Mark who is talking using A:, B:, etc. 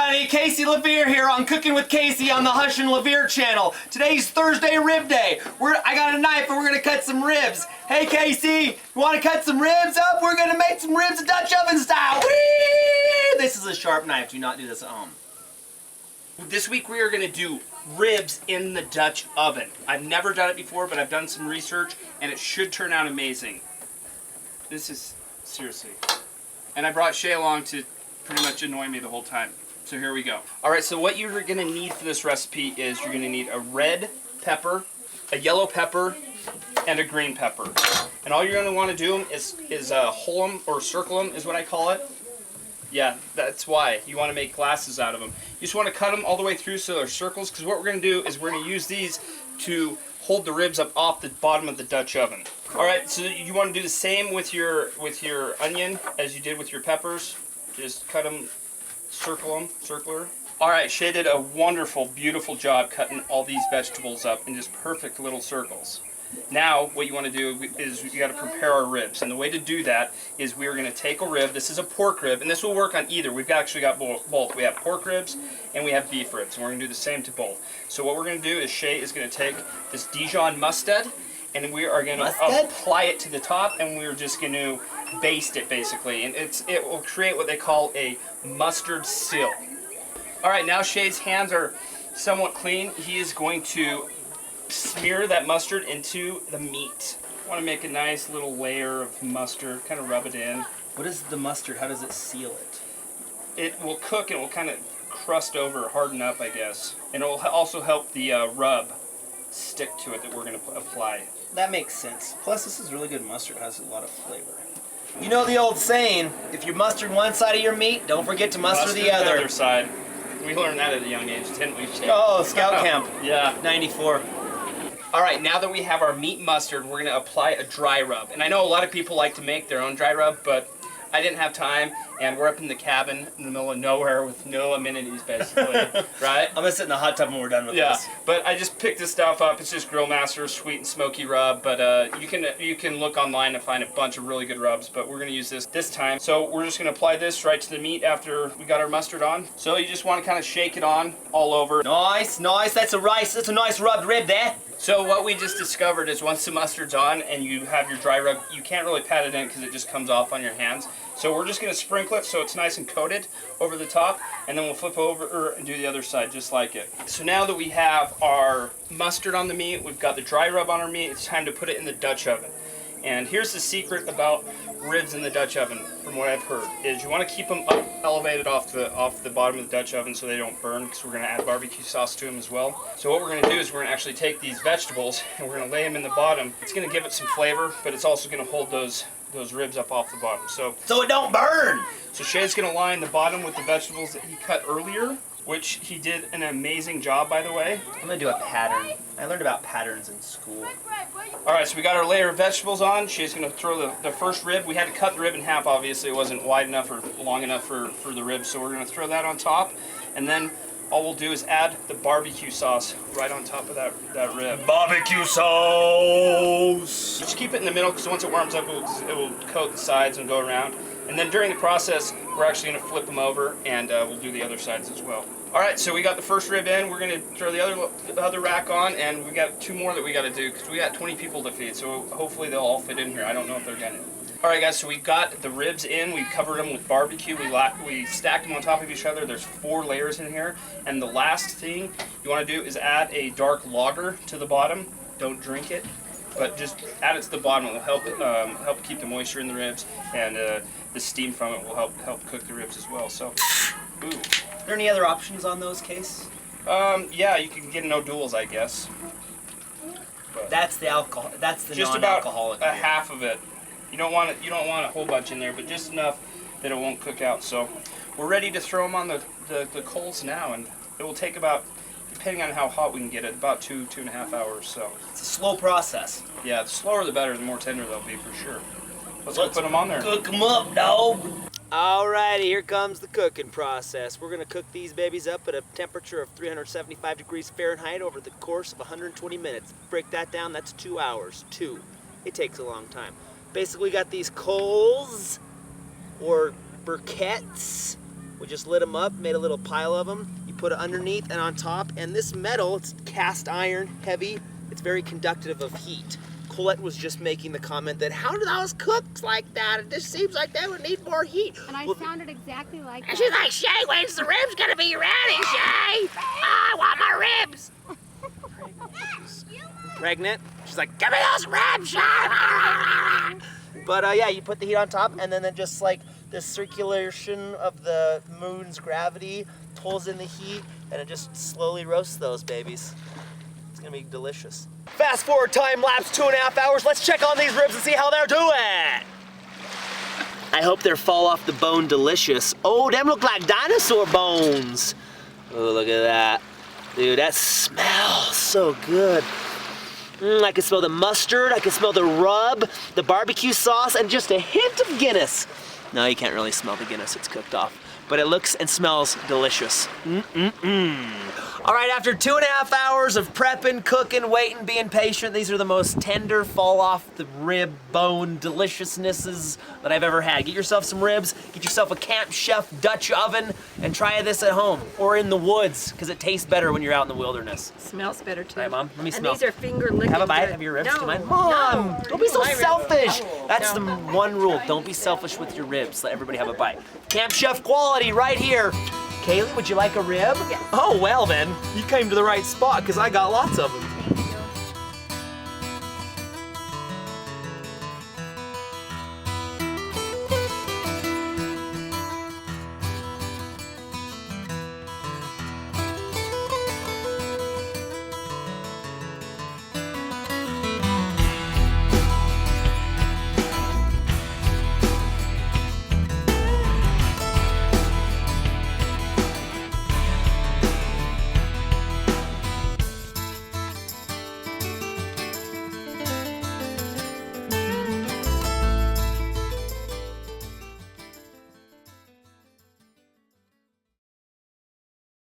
A: everybody, Casey Levere here on Cooking with Casey on the Hushin Levere channel. Today's Thursday rib day. I got a knife and we're gonna cut some ribs. Hey Casey, you wanna cut some ribs up? We're gonna make some ribs Dutch oven style. Whee! This is a sharp knife, do not do this at home. This week we are gonna do ribs in the Dutch oven. I've never done it before, but I've done some research and it should turn out amazing. This is, seriously. And I brought Shay along to pretty much annoy me the whole time. So here we go. Alright, so what you're going to need for this recipe is you're going to need a red pepper, a yellow pepper, and a green pepper. And all you're going to want to do them is hole them, or circle them is what I call it. Yeah, that's why. You want to make glasses out of them. You just want to cut them all the way through so they're circles, because what we're going to do is we're going to use these to hold the ribs up off the bottom of the Dutch oven. Alright, so you want to do the same with your onion as you did with your peppers. Just cut them, circular. Alright, Shay did a wonderful, beautiful job cutting all these vegetables up in just perfect little circles. Now, what you want to do is you got to prepare our ribs. And the way to do that is we are going to take a rib. This is a pork rib, and this will work on either. We've actually got both. We have pork ribs and we have beef ribs, and we're going to do the same to both. So what we're going to do is Shay is going to take this Dijon mustard, and we are going to apply it to the top, and we're just going to baste it basically, and it will create what they call a mustard seal. Alright, now Shay's hands are somewhat clean. He is going to smear that mustard into the meat. I want to make a nice little layer of mustard, kind of rub it in.
B: What is the mustard? How does it seal it?
A: It will cook, it will kind of crust over, harden up, I guess. And it will also help the rub stick to it that we're going to apply.
B: That makes sense. Plus, this is really good mustard. It has a lot of flavor.
C: You know the old saying, if you mustard one side of your meat, don't forget to mustard the other.
A: Side. We learned that at a young age, didn't we?
C: Oh, scout camp.
A: Yeah.
C: 94.
A: Alright, now that we have our meat mustard, we're going to apply a dry rub. And I know a lot of people like to make their own dry rub, but I didn't have time, and we're up in the cabin in the middle of nowhere with no amenities, basically, right?
C: I'm going to sit in the hot tub when we're done with this.
A: Yeah, but I just picked this stuff up. It's just Grill Master's sweet and smoky rub, but you can look online and find a bunch of really good rubs, but we're going to use this time. So we're just going to apply this right to the meat after we got our mustard on. So you just want to kind of shake it on all over.
C: Nice, nice. That's a nice rubbed rib there.
A: So what we just discovered is once the mustard's on and you have your dry rub, you can't really pat it in because it just comes off on your hands. So we're just going to sprinkle it so it's nice and coated over the top, and then we'll flip over and do the other side just like it. So now that we have our mustard on the meat, we've got the dry rub on our meat, it's time to put it in the Dutch oven. And here's the secret about ribs in the Dutch oven, from what I've heard, is you want to keep them up, elevated off the bottom of the Dutch oven so they don't burn, because we're going to add barbecue sauce to them as well. So what we're going to do is we're going to actually take these vegetables and we're going to lay them in the bottom. It's going to give it some flavor, but it's also going to hold those ribs up off the bottom. So
C: it don't burn!
A: So Shay's going to line the bottom with the vegetables that he cut earlier, which he did an amazing job, by the way.
C: I'm going to do a pattern. I learned about patterns in school.
A: Alright, so we got our layer of vegetables on. Shay's going to throw the first rib. We had to cut the rib in half, obviously. It wasn't wide enough or long enough for the ribs, so we're going to throw that on top. And then all we'll do is add the barbecue sauce right on top of that rib.
C: Barbecue sauce!
A: Just keep it in the middle, because once it warms up, it will coat the sides and go around. And then during the process, we're actually going to flip them over, and we'll do the other sides as well. Alright, so we got the first rib in. We're going to throw the other rack on, and we got 2 more that we got to do, because we got 20 people to feed, so hopefully they'll all fit in here. I don't know if they're going to. Alright guys, so we got the ribs in, we covered them with barbecue, we stacked them on top of each other. There's 4 layers in here, and the last thing you want to do is add a dark lager to the bottom. Don't drink it, but just add it to the bottom. It will help keep the moisture in the ribs, and the steam from it will help cook the ribs as well. So, ooh.
C: Are there any other options on those, Case?
A: Yeah, you can get no duels, I guess.
C: But that's the alcohol. That's the
A: just
C: non-alcoholic.
A: About a half of it. You don't want a whole bunch in there, but just enough that it won't cook out. So we're ready to throw them on the coals now, and it will take about, depending on how hot we can get it, about 2.5 hours. So
C: it's a slow process.
A: Yeah, the slower the better, the more tender they'll be for sure. Let's go put them on there.
C: Cook them up, dog. Alrighty, here comes the cooking process. We're gonna cook these babies up at a temperature of 375 degrees Fahrenheit over the course of 120 minutes. Break that down, that's 2 hours. 2. It takes a long time. Basically, we got these coals or briquettes We just lit them up, made a little pile of them. You put it underneath and on top, and this metal, it's cast iron, heavy. It's very conductive of heat. Colette was just making the comment that how do those cook like that? It just seems like they would need more heat.
D: And I sounded exactly like that.
C: And she's like, Shay, when's the ribs gonna be ready, Shay? I want my ribs. Pregnant. She's like, give me those ribs, Shay. But yeah, you put the heat on top, and then just like the circulation of the moon's gravity pulls in the heat, and it just slowly roasts those babies. It's gonna be delicious. Fast forward time lapse 2.5 hours. Let's check on these ribs and see how they're doing. I hope they're fall off the bone delicious. Oh, them look like dinosaur bones. Oh, look at that. Dude, that smells so good. I can smell the mustard, I can smell the rub, the barbecue sauce, and just a hint of Guinness. No, you can't really smell the Guinness, it's cooked off. But it looks and smells delicious. All right, after 2.5 hours of prepping, cooking, waiting, being patient, these are the most tender, fall off the rib bone deliciousnesses that I've ever had. Get yourself some ribs, get yourself a Camp Chef Dutch oven, and try this at home or in the woods, because it tastes better when you're out in the wilderness.
D: Smells better too.
C: All right, Mom, let me
D: and
C: smell.
D: these are finger licking.
C: Have a bite
D: good.
C: of your ribs?
D: No,
C: Do you mind? Mom,
D: no.
C: don't be so
D: My ribs.
C: selfish. That's
D: No.
C: the one rule. Don't be selfish with your ribs. Let everybody have a bite. Camp Chef quality right here. Kaylee, would you like a rib?
D: Yes.
C: Oh, well then, you came to the right spot because I got lots of them.